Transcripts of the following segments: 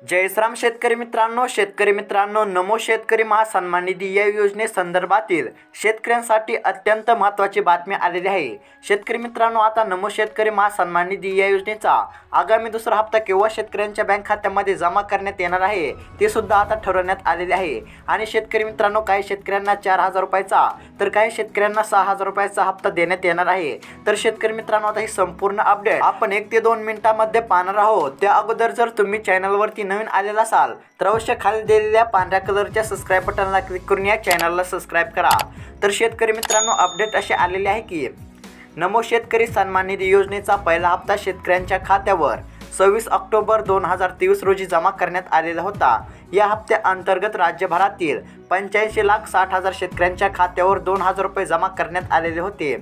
जय श्रीराम शेतकरी मित्रांनो नमो शेतकरी महासन्मान निधी या योजनेसंदर्भातील शेतकऱ्यांसाठी अत्यंत महत्त्वाची बातमी आलेली आहे। शेतकरी मित्रांनो, आता नमो शेतकरी महासन्मान निधी या योजनेचा आगामी दुसरा हप्ता केव्हा शेतकऱ्यांच्या बँक खात्यामध्ये जमा करण्यात येणार आहे ते सुद्धा आता ठरवण्यात आलेले आहे। आणि शेतकरी मित्रांनो, काही शेतकऱ्यांना 4,000 रुपयाचा तर काही शेतकऱ्यांना 6,000 रुपयाचा हप्ता देण्यात येणार आहे। तर शेतकरी मित्रांनो, आता ही संपूर्ण अपडेट आपण 1 ते 2 मिनिटांमध्ये पाहणार आहोत। त्या अगोदर जर तुम्ही चॅनलवरती नवीन आलेला असाल तर अवश्य खाली दिलेल्या पांढऱ्या कलरच्या सबस्क्राइब बटनला क्लिक करून या चॅनलला सबस्क्राइब करा। तर शेतकरी मित्रांनो, अपडेट असे आलेले आहे की नमो शेतकरी सन्मान निधी योजनेचा पहिला हप्ता शेतकऱ्यांच्या खात्यावर 26 ऑक्टोबर 2023 रोजी जमा करण्यात आलेला होता। या हप्त्या अंतर्गत राज्यभरातील 85,60,000 शेतकऱ्यांच्या खात्यावर 2,000 रुपये जमा करण्यात आलेले होते।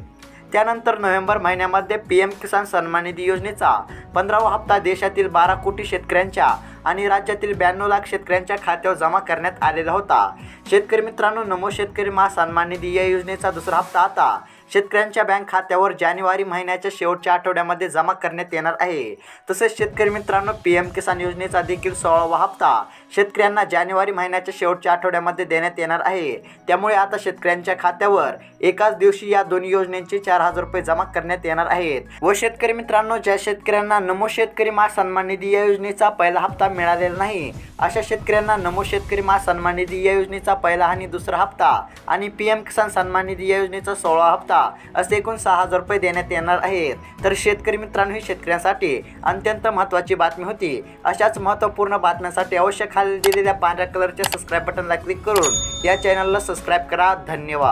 त्यानंतर नोव्हेंबर महिन्यामध्ये पीएम किसान सन्मान निधी योजनेचा 15वा हप्ता देशातील 12 कोटी शेतकऱ्यांच्या आणि राज्यातील 92 लाख शेतकऱ्यांच्या खात्यावर जमा करण्यात आलेला होता। शेतकरी मित्रांनो, नमो शेतकरी महासन्मान निधी या योजनेचा दुसरा हप्ता आता शेतकऱ्यांच्या बँक खात्यावर जानेवारी महिन्याच्या शेवटच्या आठवड्यामध्ये जमा करण्यात येणार आहे। तसेच शेतकरी मित्रांनो, पीएम किसान योजनेचा देखील 16वा हप्ता शेतकऱ्यांना जानेवारी महिन्याच्या शेवटच्या आठवड्यामध्ये देण्यात येणार आहे। त्यामुळे आता शेतकऱ्यांच्या खात्यावर एकाच दिवशी या दोन्ही योजनेचे 4,000 रुपये जमा करण्यात येणार आहेत। व शेतकरी मित्रांनो, ज्या शेतकऱ्यांना नमो शेतकरी महासन्मान निधी या योजनेचा पहिला हप्ता मिळालेला नाही अशा शेतकऱ्यांना नमो शेतकरी महासन्मान निधी या योजनेचा पहिला आणि दुसरा हप्ता आणि पीएम किसान सन्मान निधी या योजनेचा 16वा हप्ता असे एकूण 6,000 रुपये देण्यात येणार आहेत। तर शेतकरी मित्रांनो, ही शेतकऱ्यांसाठी अत्यंत महत्त्वाची बातमी होती। अशाच महत्त्वपूर्ण बातम्यांसाठी अवश्य खाली दिलेल्या पांढऱ्या कलरच्या सबस्क्राइब बटनला क्लिक करून या चॅनलला सबस्क्राइब करा। धन्यवाद।